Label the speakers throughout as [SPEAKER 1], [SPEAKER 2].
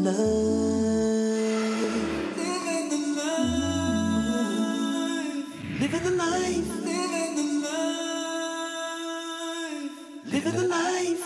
[SPEAKER 1] Living the life. Living the life. Living the life. Living the life.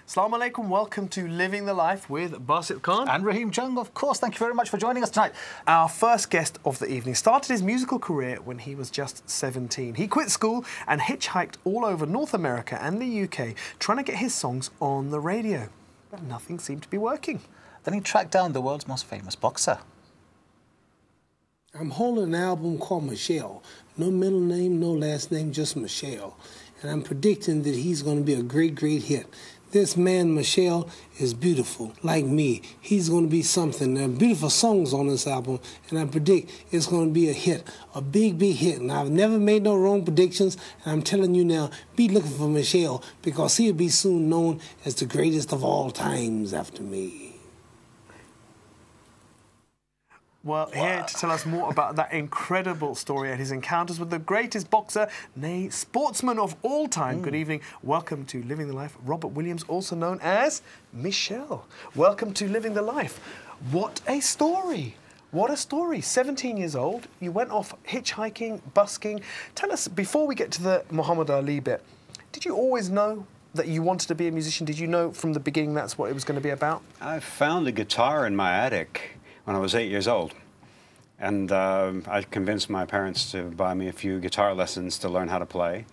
[SPEAKER 2] Assalamu alaikum, welcome to Living the Life with Basit Khan.
[SPEAKER 3] And Raheem Jung, of course. Thank you very much for joining us tonight.
[SPEAKER 2] Our first guest of the evening started his musical career when he was just 17. He quit school and hitchhiked all over North America and the UK trying to get his songs on the radio. But nothing seemed to be working.
[SPEAKER 3] Then he tracked down the world's most famous boxer.
[SPEAKER 4] I'm holding an album called Michelle. No middle name, no last name, just Michelle. And I'm predicting that he's going to be a great, great hit. This man, Michelle, is beautiful, like me. He's going to be something. There are beautiful songs on this album, and I predict it's going to be a hit, a big, big hit. And I've never made no wrong predictions, and I'm telling you now, be looking for Michelle, because he'll be soon known as the greatest of all times after me.
[SPEAKER 2] Well, here to tell us more about that incredible story and his encounters with the greatest boxer, nay, sportsman of all time. Good evening. Welcome to Living the Life. Robert Williams, also known as Michelle. Welcome to Living the Life. What a story. What a story. 17 years old. You went off hitchhiking, busking. Tell us, before we get to the Muhammad Ali bit, did you always know that you wanted to be a musician? Did you know from the beginning that's what it was going to be about?
[SPEAKER 5] I found a guitar in my attic when I was 8 years old. And I convinced my parents to buy me a few guitar lessons to learn how to play.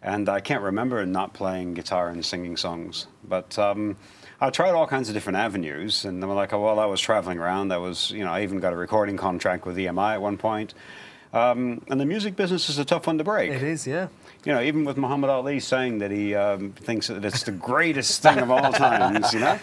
[SPEAKER 5] And I can't remember not playing guitar and singing songs. But I tried all kinds of different avenues. And then like, well, I was traveling around. I even got a recording contract with EMI at one point. And the music business is a tough one to break.
[SPEAKER 2] It is, yeah.
[SPEAKER 5] You know, even with Muhammad Ali saying that he thinks that it's the greatest thing of all times, you know?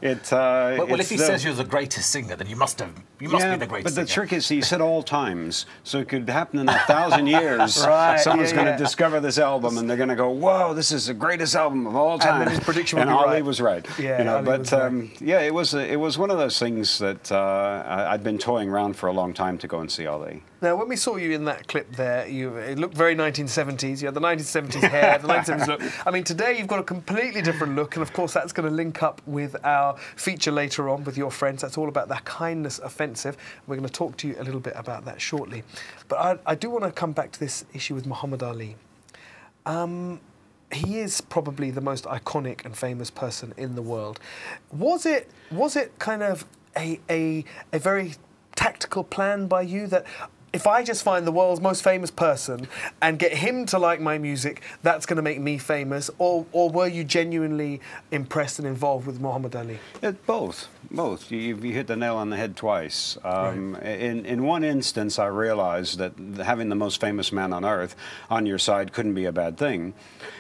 [SPEAKER 3] Well, if he says you're the greatest singer, then you must be the greatest
[SPEAKER 5] but the
[SPEAKER 3] singer.
[SPEAKER 5] trick is he said all times, so it could happen in 1,000 years.
[SPEAKER 2] Right,
[SPEAKER 5] Someone's going to discover this album, and they're going to go, whoa, this is the greatest album of all time.
[SPEAKER 2] And then his prediction would
[SPEAKER 5] and
[SPEAKER 2] be
[SPEAKER 5] Ali
[SPEAKER 2] right.
[SPEAKER 5] was right.
[SPEAKER 2] Yeah,
[SPEAKER 5] you know,
[SPEAKER 2] Ali was right.
[SPEAKER 5] yeah, it was one of those things that I'd been toying around for a long time to go and see Ali.
[SPEAKER 2] Now, when we saw you in that clip there, it looked very 1970s. You had the 1970s hair, the 1970s look. I mean, today you've got a completely different look, and of course that's going to link up with our feature later on with your friends. That's all about that kindness offensive. We're going to talk to you a little bit about that shortly. But I do want to come back to this issue with Muhammad Ali. He is probably the most iconic and famous person in the world. Was it kind of a very tactical plan by you that if I just find the world's most famous person and get him to like my music, that's going to make me famous? Or were you genuinely impressed and involved with Muhammad Ali?
[SPEAKER 5] Both. You hit the nail on the head twice. In one instance, I realized that having the most famous man on earth on your side couldn't be a bad thing.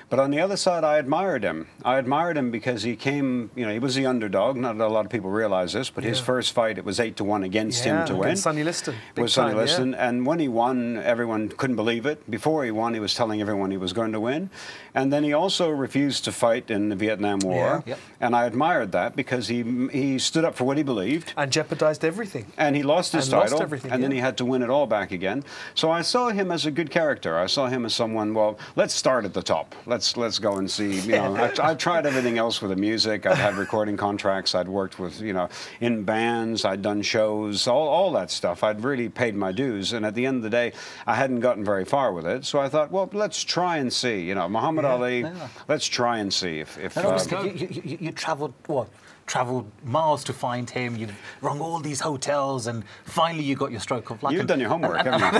[SPEAKER 5] But on the other side, I admired him. I admired him because he came, you know, he was the underdog. Not a lot of people realize this, but his first fight, it was 8-1 against him to win.
[SPEAKER 2] Sonny Liston.
[SPEAKER 5] It was Sonny Liston. And when he won, everyone couldn't believe it. Before he won, he was telling everyone he was going to win. And then he also refused to fight in the Vietnam War.
[SPEAKER 3] Yeah.
[SPEAKER 5] And I admired that because he stood up for what he believed.
[SPEAKER 2] And jeopardized everything.
[SPEAKER 5] And he lost his title.
[SPEAKER 2] And
[SPEAKER 5] then he had to win it all back again. So I saw him as a good character. I saw him as someone, well, let's start at the top. Let's go and see, you know, I've tried everything else with the music. I've had recording contracts. I'd worked with, you know, in bands. I'd done shows, all that stuff. I'd really paid my dues. And at the end of the day, I hadn't gotten very far with it. So I thought, well, let's try and see, you know, Muhammad Ali, let's try and see if
[SPEAKER 3] you travelled, what? Travelled miles to find him, you'd rung all these hotels, and finally you got your stroke of luck.
[SPEAKER 5] You've done your homework, haven't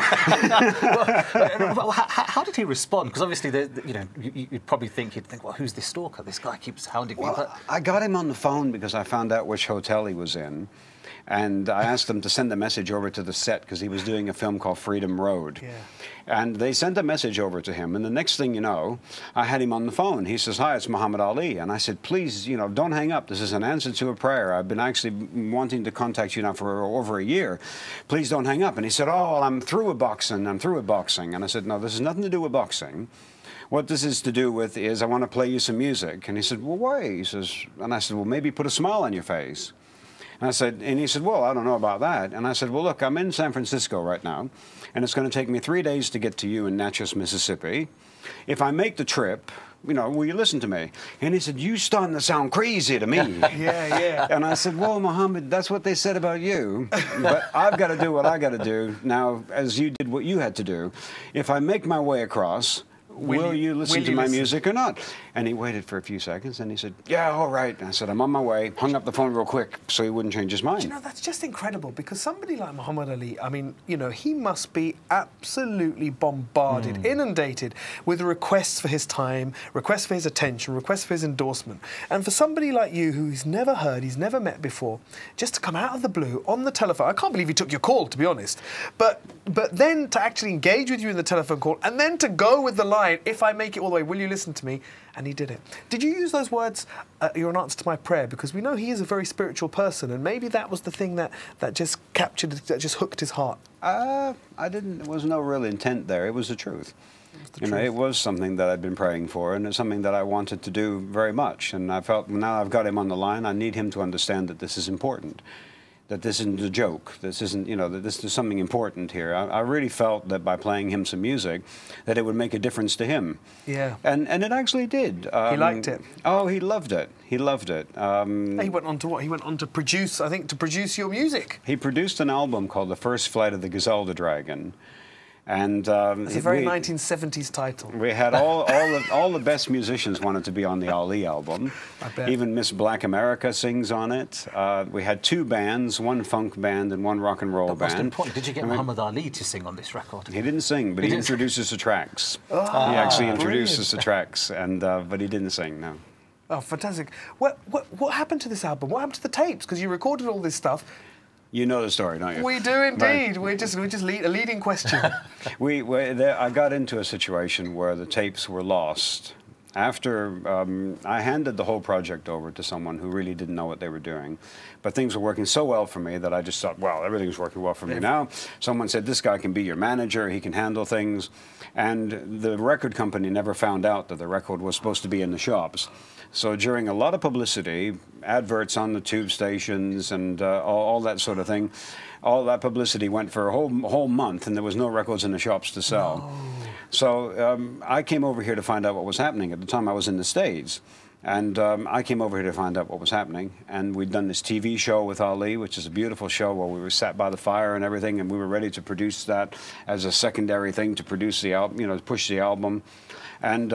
[SPEAKER 5] you?
[SPEAKER 3] Well, how did he respond? Because obviously, you know, you'd probably think, well, who's this stalker? This guy keeps hounding me.
[SPEAKER 5] Well, I got him on the phone because I found out which hotel he was in. And I asked them to send a message over to the set because he was doing a film called Freedom Road. Yeah. And they sent a message over to him. And the next thing you know, I had him on the phone. He says, hi, it's Muhammad Ali. And I said, please, you know, don't hang up. This is an answer to a prayer. I've been actually wanting to contact you now for over a year. Please don't hang up. And he said, oh, well, I'm through with boxing. I'm through with boxing. And I said, no, this has nothing to do with boxing. What this is to do with is I want to play you some music. And he said, well, why? He says, and I said, well, maybe put a smile on your face. And I said, and he said, well, I don't know about that. And I said, well, look, I'm in San Francisco right now, and it's going to take me 3 days to get to you in Natchez, Mississippi. If I make the trip, you know, will you listen to me? And he said, you starting to sound crazy to me.
[SPEAKER 2] Yeah.
[SPEAKER 5] And I said, well, Mohammed, that's what they said about you, but I've got to do what I got to do now, as you did what you had to do. If I make my way across, will you listen to my music or not? And he waited for a few seconds, and he said, yeah, all right. And I said, I'm on my way. Hung up the phone real quick so he wouldn't change his mind.
[SPEAKER 2] You know, that's just incredible, because somebody like Muhammad Ali, I mean, you know, he must be absolutely bombarded, inundated with requests for his time, requests for his attention, requests for his endorsement. And for somebody like you, who he's never heard, he's never met before, just to come out of the blue on the telephone, I can't believe he took your call, to be honest, but then to actually engage with you in the telephone call, and then to go with the line, if I make it all the way, will you listen to me? And he did it. Did you use those words, you're an answer to my prayer? Because we know he is a very spiritual person, and maybe that was the thing that just captured, that just hooked his heart.
[SPEAKER 5] I didn't, there was no real intent there. It was the truth. You know, it was something that I'd been praying for, and it's something that I wanted to do very much. And I felt, now I've got him on the line, I need him to understand that this is important. That this isn't a joke, this isn't, you know, that this is something important here. I really felt that by playing him some music, that it would make a difference to him.
[SPEAKER 2] Yeah.
[SPEAKER 5] And it actually did.
[SPEAKER 2] He liked it.
[SPEAKER 5] Oh, he loved it. He loved it.
[SPEAKER 2] He went on to what? He went on to produce, I think, to produce your music.
[SPEAKER 5] He produced an album called The First Flight of the Griselda Dragon. And
[SPEAKER 2] it's a very 1970s title.
[SPEAKER 5] We had all the best musicians wanted to be on the Ali album.
[SPEAKER 2] I bet.
[SPEAKER 5] Even Miss Black America sings on it. We had 2 bands, one funk band and one rock and roll band.
[SPEAKER 3] Most important, did you get Muhammad Ali to sing on this record?
[SPEAKER 5] He didn't sing, but he introduces the tracks.
[SPEAKER 2] Oh,
[SPEAKER 5] he actually introduces the tracks, and but he didn't sing. No.
[SPEAKER 2] Oh, fantastic! What happened to this album? What happened to the tapes? Because you recorded all this stuff.
[SPEAKER 5] You know the story, don't you?
[SPEAKER 2] We do indeed.
[SPEAKER 5] Right.
[SPEAKER 2] We're just a leading question.
[SPEAKER 5] I got into a situation where the tapes were lost. After I handed the whole project over to someone who really didn't know what they were doing, but things were working so well for me that I just thought, well, everything's working well for me now. Someone said, this guy can be your manager, he can handle things. And the record company never found out that the record was supposed to be in the shops. So during a lot of publicity, adverts on the tube stations and all that sort of thing, all that publicity went for a whole month, and there was no records in the shops to sell. No. So I came over here to find out what was happening. At the time I was in the States. And I came over here to find out what was happening. And we'd done this TV show with Ali, which is a beautiful show where we were sat by the fire and everything, and we were ready to produce that as a secondary thing to produce the album, you know, to push the album. And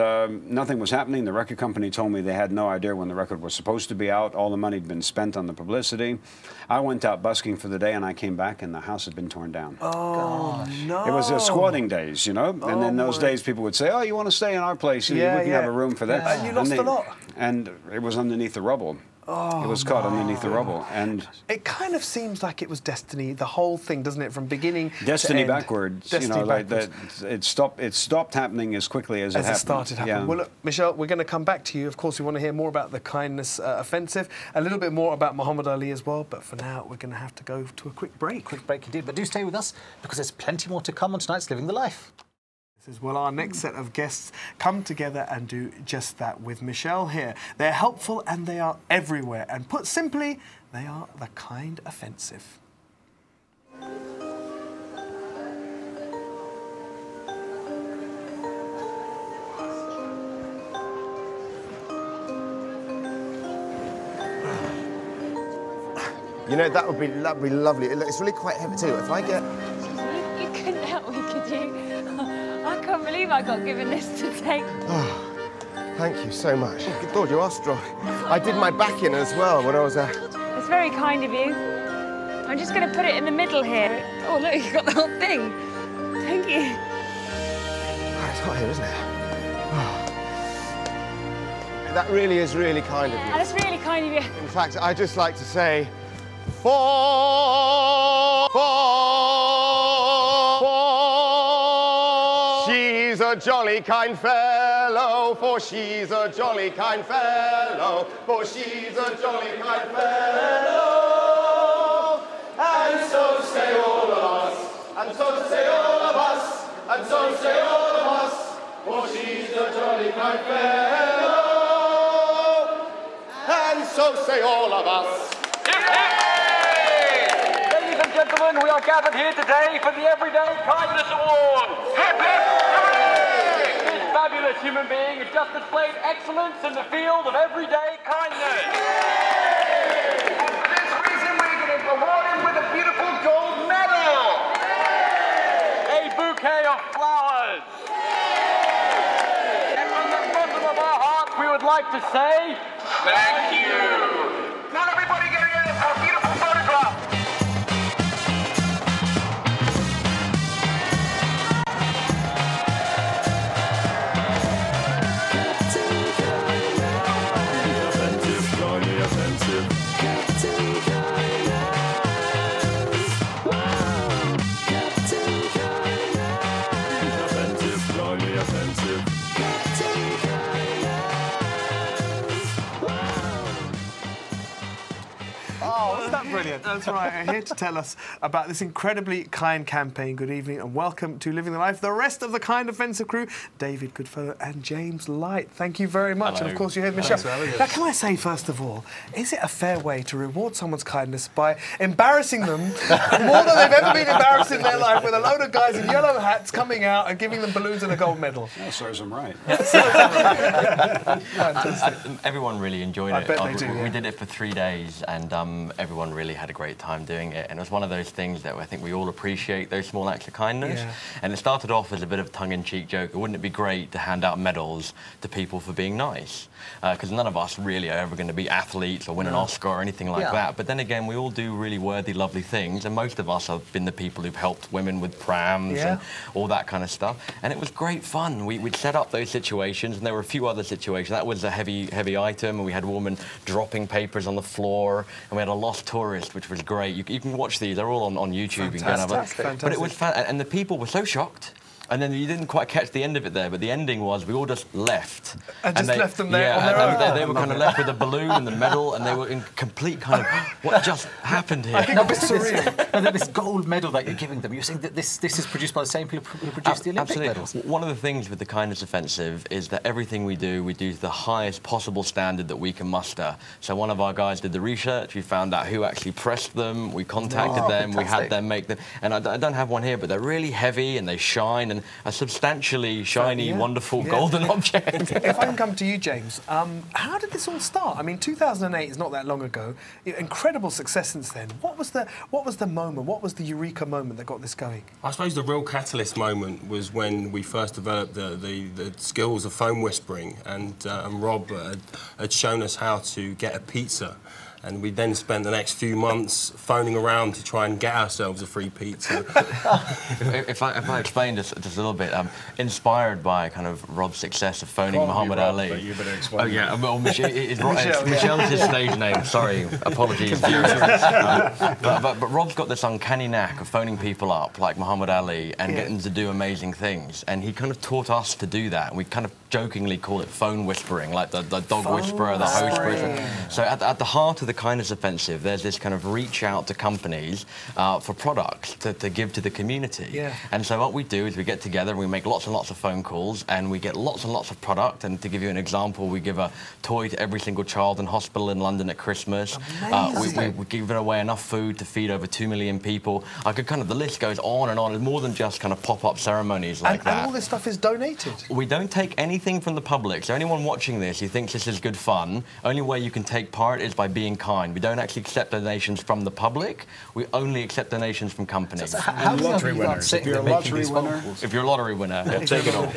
[SPEAKER 5] nothing was happening. The record company told me they had no idea when the record was supposed to be out. All the money had been spent on the publicity. I went out busking for the day, and I came back, and the house had been torn down.
[SPEAKER 2] Oh, no.
[SPEAKER 5] It was squatting days, you know? And in those days, people would say, oh, you want to stay in our place? We can have a room for that.
[SPEAKER 2] And you lost a lot.
[SPEAKER 5] And it was underneath the rubble.
[SPEAKER 2] Oh,
[SPEAKER 5] it was caught underneath the rubble, and
[SPEAKER 2] it kind of seems like it was destiny. The whole thing, doesn't it, from beginning
[SPEAKER 5] destiny
[SPEAKER 2] to end?
[SPEAKER 5] backwards.
[SPEAKER 2] Destiny
[SPEAKER 5] you know,
[SPEAKER 2] backwards.
[SPEAKER 5] Like it stopped happening as quickly as it happened.
[SPEAKER 2] Started happening.
[SPEAKER 5] Yeah.
[SPEAKER 2] Well, look, Michelle, we're going to come back to you. Of course, we want to hear more about the Kindness Offensive, a little bit more about Muhammad Ali as well. But for now, we're going to have to go to a quick break.
[SPEAKER 3] Quick break indeed. But do stay with us, because there's plenty more to come on tonight's Living the Life.
[SPEAKER 2] As well, our next set of guests come together and do just that with Michelle here. They're helpful and they are everywhere. And put simply, they are the kind offensive.
[SPEAKER 6] You know, that would be lovely. It's really quite heavy too. If I get...
[SPEAKER 7] You couldn't help me, could you? I can't believe I got given this to take.
[SPEAKER 6] Oh, thank you so much. Oh, good Lord, you are strong. I did my back in as well when I was
[SPEAKER 7] It's very kind of you. I'm just going to put it in the middle here. Oh, look, you got the whole thing. Thank you.
[SPEAKER 6] Oh, it's hot here, isn't it? Oh. That really is really kind of you.
[SPEAKER 7] That's really kind of you.
[SPEAKER 6] In fact, I'd just like to say, she's a jolly kind fellow, for she's a jolly kind fellow, for she's a jolly kind fellow. And so say all of us, and so say all of us, and so say all of us, for she's a jolly kind fellow. And so say all of us.
[SPEAKER 8] gentlemen, we are gathered here today for the Everyday Kindness Award. This fabulous human being has just displayed excellence in the field of everyday kindness. And for this reason, we're going to award him with a beautiful gold medal. A bouquet of flowers. And from the bottom of our hearts, we would like to say, thank you. Now everybody get in a beautiful photograph.
[SPEAKER 2] Oh, wasn't that brilliant? That's right. And here to tell us about this incredibly kind campaign. Good evening and welcome to Living the Life. The rest of the Kind Offensive crew, David Goodfellow and James Light. Thank you very much.
[SPEAKER 3] Hello.
[SPEAKER 2] And of course, you heard Michelle. Now, can I say, first of all, is it a fair way to reward someone's kindness by embarrassing them more than they've ever been embarrassed in their life with a load of guys in yellow hats coming out and giving them balloons and a gold medal?
[SPEAKER 5] That serves them right.
[SPEAKER 9] Everyone really enjoyed
[SPEAKER 2] I
[SPEAKER 9] it.
[SPEAKER 2] bet they do,
[SPEAKER 9] We
[SPEAKER 2] yeah.
[SPEAKER 9] did it for 3 days, and everyone really had a great time doing it. And it was one of those things that I think we all appreciate, those small acts of kindness.
[SPEAKER 2] Yeah.
[SPEAKER 9] And it started off as a bit of a tongue-in-cheek joke. Wouldn't it be great to hand out medals to people for being nice? Because none of us really are ever going to be athletes or win an Oscar or anything like that. But then again, we all do really worthy, lovely things, and most of us have been the people who've helped women with prams and all that kind of stuff. And it was great fun. We'd set up those situations, and there were a few other situations. That was a heavy item, and we had a woman dropping papers on the floor, and we had a lost tourist, which was great. You can watch these. They're all on YouTube.
[SPEAKER 2] Fantastic.
[SPEAKER 9] But it was fun, and the people were so shocked. And then you didn't quite catch the end of it there, but the ending was we all just left.
[SPEAKER 2] And just
[SPEAKER 9] they,
[SPEAKER 2] left them there on their own.
[SPEAKER 9] They were kind of left with a balloon and the medal, and they were in complete kind of, what just happened here?
[SPEAKER 2] I think it's surreal.
[SPEAKER 3] This gold medal that you're giving them, you're saying that this is produced by the same people who produced the Olympic medals?
[SPEAKER 9] One of the things with the Kindness Offensive is that everything we do to the highest possible standard that we can muster. So one of our guys did the research, we found out who actually pressed them, we contacted them, we had them make them, and I don't have one here, but they're really heavy and they shine, and a substantially shiny, wonderful golden object.
[SPEAKER 2] If I can come to you, James, how did this all start? I mean, 2008 is not that long ago. Incredible success since then. What was the moment? What was the eureka moment that got this going?
[SPEAKER 10] I suppose the real catalyst moment was when we first developed the skills of phone whispering, and Rob had shown us how to get a pizza. And we then spent the next few months phoning around to try and get ourselves a free pizza.
[SPEAKER 9] if I explain just a little bit, inspired by kind of Rob's success of phoning Muhammad Ali.
[SPEAKER 5] But you better explain.
[SPEAKER 9] Oh yeah, well, Michelle's his stage name. Sorry, apologies. But Rob's got this uncanny knack of phoning people up like Muhammad Ali and getting them to do amazing things. And he kind of taught us to do that. And we kind of jokingly call it phone whispering, like the dog whisperer, the host whisperer. So at the heart of the Kindness Offensive, there's this kind of reach out to companies for products to give to the community.
[SPEAKER 2] Yeah.
[SPEAKER 9] And so what we do is we get together and we make lots and lots of phone calls, and we get lots and lots of product. And to give you an example, we give a toy to every single child in hospital in London at Christmas. We're giving away enough food to feed over 2 million people. The list goes on and on. It's more than just kind of pop-up ceremonies like that.
[SPEAKER 2] And all this stuff is donated?
[SPEAKER 9] We don't take anything from the public. So anyone watching this who thinks this is good fun, only way you can take part is by being kind. We don't actually accept donations from the public. We only accept donations from companies.
[SPEAKER 3] So how many
[SPEAKER 5] lottery winners. If you're a lottery winner,
[SPEAKER 9] if you're a lottery winner, take it all.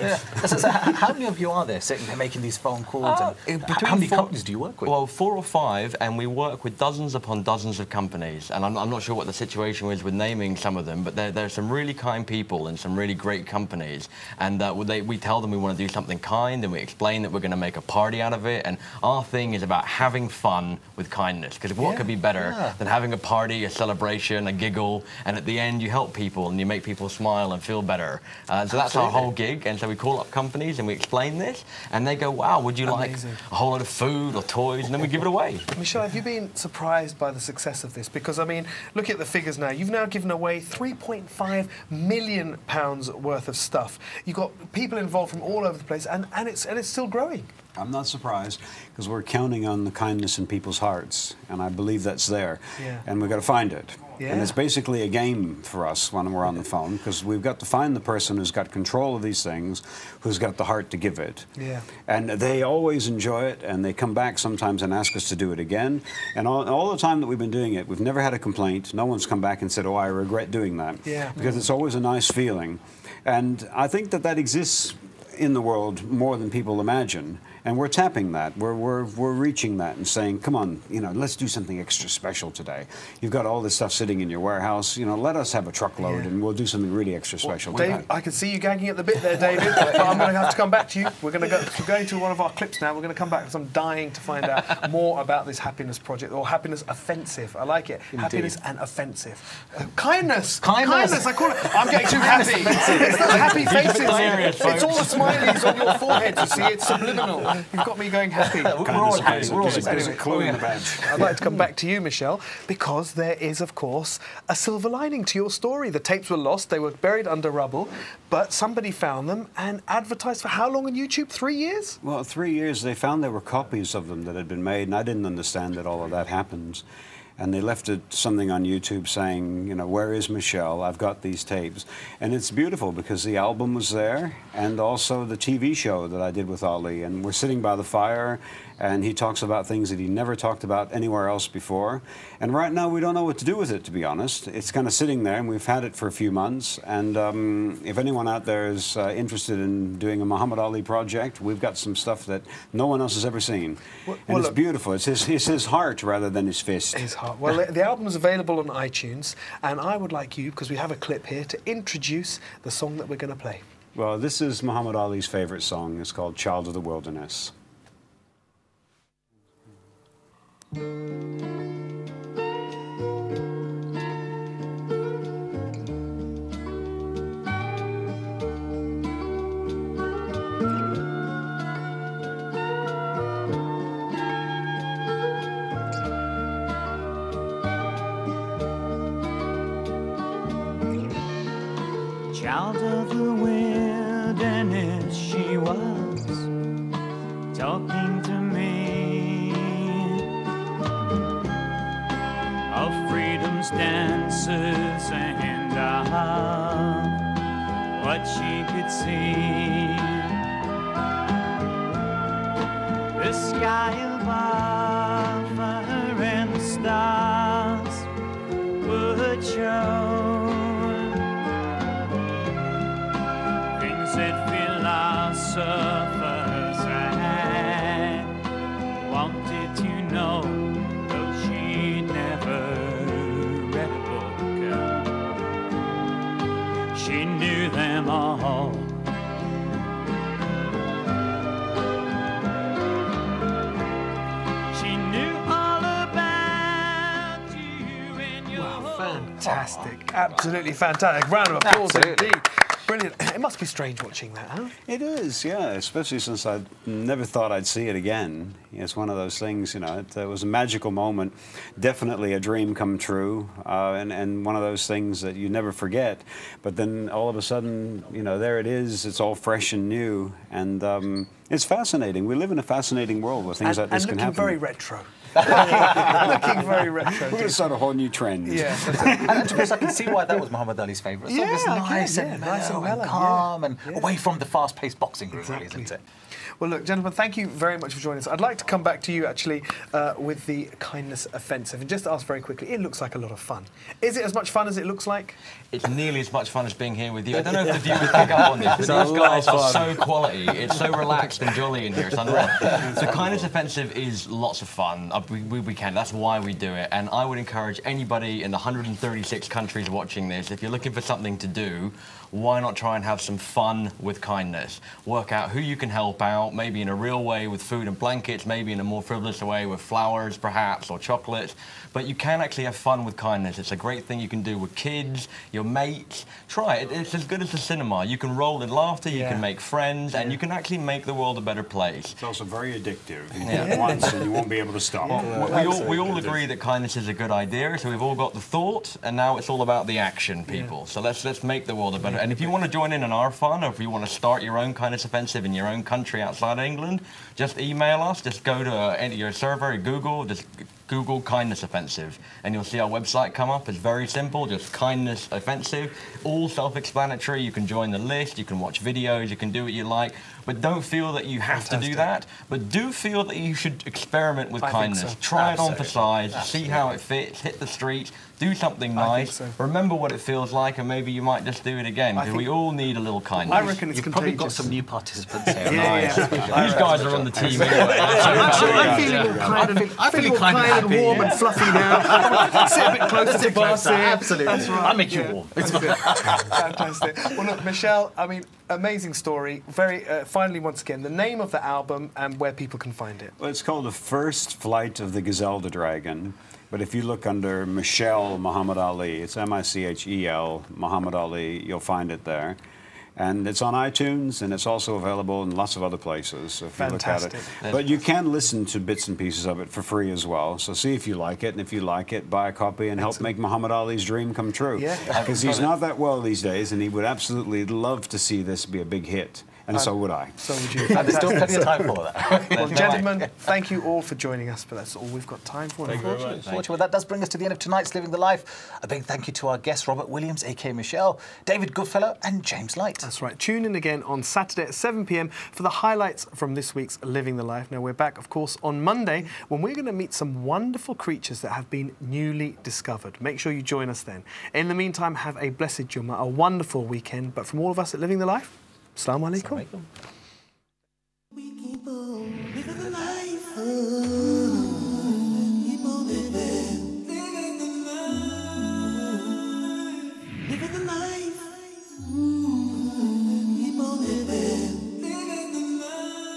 [SPEAKER 3] So how many of you are there sitting there making these phone calls? How many companies do you work with?
[SPEAKER 9] Well, 4 or 5, and we work with dozens upon dozens of companies. And I'm not sure what the situation is with naming some of them, but there are some really kind people and some really great companies. And we tell them we want to do something kind, and we explain that we're going to make a party out of it. And our thing is about having fun with kindness. Because what could be better than having a party, a celebration, a giggle, and at the end you help people and you make people smile and feel better. So that's our whole gig. And so we call up companies and we explain this, and they go, wow, would you like a whole lot of food or toys? And then we give it away.
[SPEAKER 2] Michelle, have you been surprised by the success of this? Because, I mean, look at the figures now. You've now given away £3.5 million worth of stuff. You've got people involved from all over the place, and it's still growing.
[SPEAKER 5] I'm not surprised, because we're counting on the kindness in people's hearts, and I believe that's there.
[SPEAKER 2] Yeah.
[SPEAKER 5] And we've got to find it.
[SPEAKER 2] Yeah.
[SPEAKER 5] And it's basically a game for us when we're on the phone, because we've got to find the person who's got control of these things, who's got the heart to give it.
[SPEAKER 2] Yeah.
[SPEAKER 5] And they always enjoy it, and they come back sometimes and ask us to do it again. And all the time that we've been doing it, we've never had a complaint. No one's come back and said, oh, I regret doing that.
[SPEAKER 2] Yeah.
[SPEAKER 5] Because it's always a nice feeling. And I think that that exists in the world more than people imagine. And we're tapping that. We're reaching that and saying, come on, you know, let's do something extra special today. You've got all this stuff sitting in your warehouse. You know, let us have a truckload and we'll do something really extra special today.
[SPEAKER 2] Dave, I can see you gagging at the bit there, David, but I'm going to have to come back to you. We're going to one of our clips now. We're going to come back because I'm dying to find out more about this happiness project, or happiness offensive. I like it.
[SPEAKER 5] Indeed.
[SPEAKER 2] Happiness and offensive. Kindness.
[SPEAKER 3] Kindness.
[SPEAKER 2] I call it. I'm getting too happy. It's those happy faces.
[SPEAKER 9] hilarious,
[SPEAKER 2] It's all the smileys on your forehead. You see, it's subliminal. You've got me going happy.
[SPEAKER 3] We're all happy. We're all
[SPEAKER 5] There's
[SPEAKER 3] happy.
[SPEAKER 5] a clue in the badge.
[SPEAKER 2] I'd like to come back to you, Michelle, because there is, of course, a silver lining to your story. The tapes were lost, they were buried under rubble, but somebody found them and advertised for how long on YouTube? 3 years?
[SPEAKER 5] Well, 3 years. They found there were copies of them that had been made, and I didn't understand that all of that happens. And they left something on YouTube saying, you know, where is Michelle? I've got these tapes. And it's beautiful because the album was there, and also the TV show that I did with Ali. And we're sitting by the fire, and he talks about things that he never talked about anywhere else before. And right now we don't know what to do with it, to be honest. It's kind of sitting there, and we've had it for a few months. And if anyone out there is interested in doing a Muhammad Ali project, we've got some stuff that no one else has ever seen. And it's beautiful. It's his heart rather than his fist.
[SPEAKER 2] His heart. Well, the album is available on iTunes, and I would like you, because we have a clip here, to introduce the song that we're going to play.
[SPEAKER 5] Well, this is Muhammad Ali's favorite song. It's called Child of the Wilderness.
[SPEAKER 11] Child of the wilderness, she was talking to me of freedom's dances and what she could see. The sky above her and the stars would show that philosophers had wanted to know, though she never read a book. She knew them all. She knew all about you and your
[SPEAKER 2] Fantastic. Absolutely fantastic. Round of applause indeed. Brilliant. It must be strange watching that, huh?
[SPEAKER 5] It is, yeah, especially since I never thought I'd see it again. It's one of those things, you know, it was a magical moment, definitely a dream come true, and one of those things that you never forget. But then all of a sudden, you know, there it is, it's all fresh and new, and it's fascinating. We live in a fascinating world where things like this can happen.
[SPEAKER 2] And looking very retro. Looking very retro.
[SPEAKER 5] We're going to start a whole new trend.
[SPEAKER 2] Yeah.
[SPEAKER 3] And to be honest, I can see why that was Muhammad Ali's favourite song.
[SPEAKER 2] Yeah,
[SPEAKER 3] It's nice
[SPEAKER 2] okay,
[SPEAKER 3] and
[SPEAKER 2] yeah, nice and
[SPEAKER 3] mellow and
[SPEAKER 2] mellow,
[SPEAKER 3] calm and
[SPEAKER 2] yeah.
[SPEAKER 3] away from the fast-paced boxing ring,
[SPEAKER 2] Exactly.
[SPEAKER 3] really, isn't it?
[SPEAKER 2] Well, look, gentlemen, thank you very much for joining us. I'd like to come back to you, actually, with the kindness offensive, and just ask very quickly, it looks like a lot of fun. Is it as much fun as it looks like?
[SPEAKER 9] It's nearly as much fun as being here with you. I don't know if the viewers pick up on this, but these guys are so quality. It's so relaxed and jolly in here. It's unreal. The kindness offensive is lots of fun. We can. That's why we do it. And I would encourage anybody in the 136 countries watching this, if you're looking for something to do, why not try and have some fun with kindness? Work out who you can help out, maybe in a real way with food and blankets, maybe in a more frivolous way with flowers, perhaps, or chocolates. But you can actually have fun with kindness. It's a great thing you can do with kids, your mates. Try it. It's as good as the cinema. You can roll in laughter, you can make friends, and you can actually make the world a better place.
[SPEAKER 5] It's also very addictive. You do it once and you won't be able to stop.
[SPEAKER 9] We all agree that kindness is a good idea, so we've all got the thought, and now it's all about the action, people. So let's make the world a better. And if you want to join in on our fun, or if you want to start your own kindness offensive in your own country outside England, just email us. Just go to your server, Google, just Google Kindness Offensive, and you'll see our website come up. It's very simple, just Kindness Offensive, all self-explanatory. You can join the list, you can watch videos, you can do what you like, but don't feel that you have to do that. But do feel that you should experiment with kindness.
[SPEAKER 2] So.
[SPEAKER 9] Try it on for size, see how it fits, hit the streets, do something nice, remember what it feels like, and maybe you might just do it again, because we all need a little kindness.
[SPEAKER 2] I reckon it's
[SPEAKER 3] You've probably got some new participants here.
[SPEAKER 9] These guys are on the team anyway.
[SPEAKER 2] I'm feeling kind and warm and fluffy now. Sit a bit closer to Boss here.
[SPEAKER 3] Absolutely.
[SPEAKER 2] That's right.
[SPEAKER 3] I'll make you warm.
[SPEAKER 2] Fantastic. Well, look, Michelle, I mean, amazing story. Very, finally, once again, the name of the album and where people can find it.
[SPEAKER 5] Well, it's called The First Flight of the Gazelle the Dragon. But if you look under Michelle Muhammad Ali, it's M-I-C-H-E-L, Muhammad Ali, you'll find it there. And it's on iTunes, and it's also available in lots of other places if you look at it. But you can listen to bits and pieces of it for free as well. So see if you like it, and if you like it, buy a copy and help make Muhammad Ali's dream come true. Because he's not that well these days, and he would absolutely love to see this be a big hit. And so would I.
[SPEAKER 2] So would you.
[SPEAKER 3] And there's still plenty of time for that.
[SPEAKER 2] Well, gentlemen, thank you all for joining us, but that's all we've got time for.
[SPEAKER 3] Unfortunately, well, that does bring us to the end of tonight's Living the Life. A big thank you to our guests, Robert Williams, a.k.a. Michelle, David Goodfellow and James Light.
[SPEAKER 2] That's right. Tune in again on Saturday at 7 p.m. for the highlights from this week's Living the Life. Now, we're back, of course, on Monday when we're going to meet some wonderful creatures that have been newly discovered. Make sure you join us then. In the meantime, have a blessed Jummah, a wonderful weekend. But from all of us at Living the Life, Assalamu alaikum.
[SPEAKER 1] We keep on living the life. Keep on living the life. Living the life. Keep on living the life.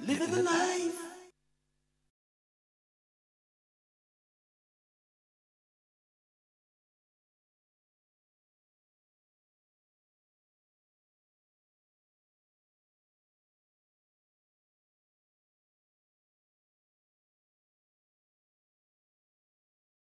[SPEAKER 1] Living the life.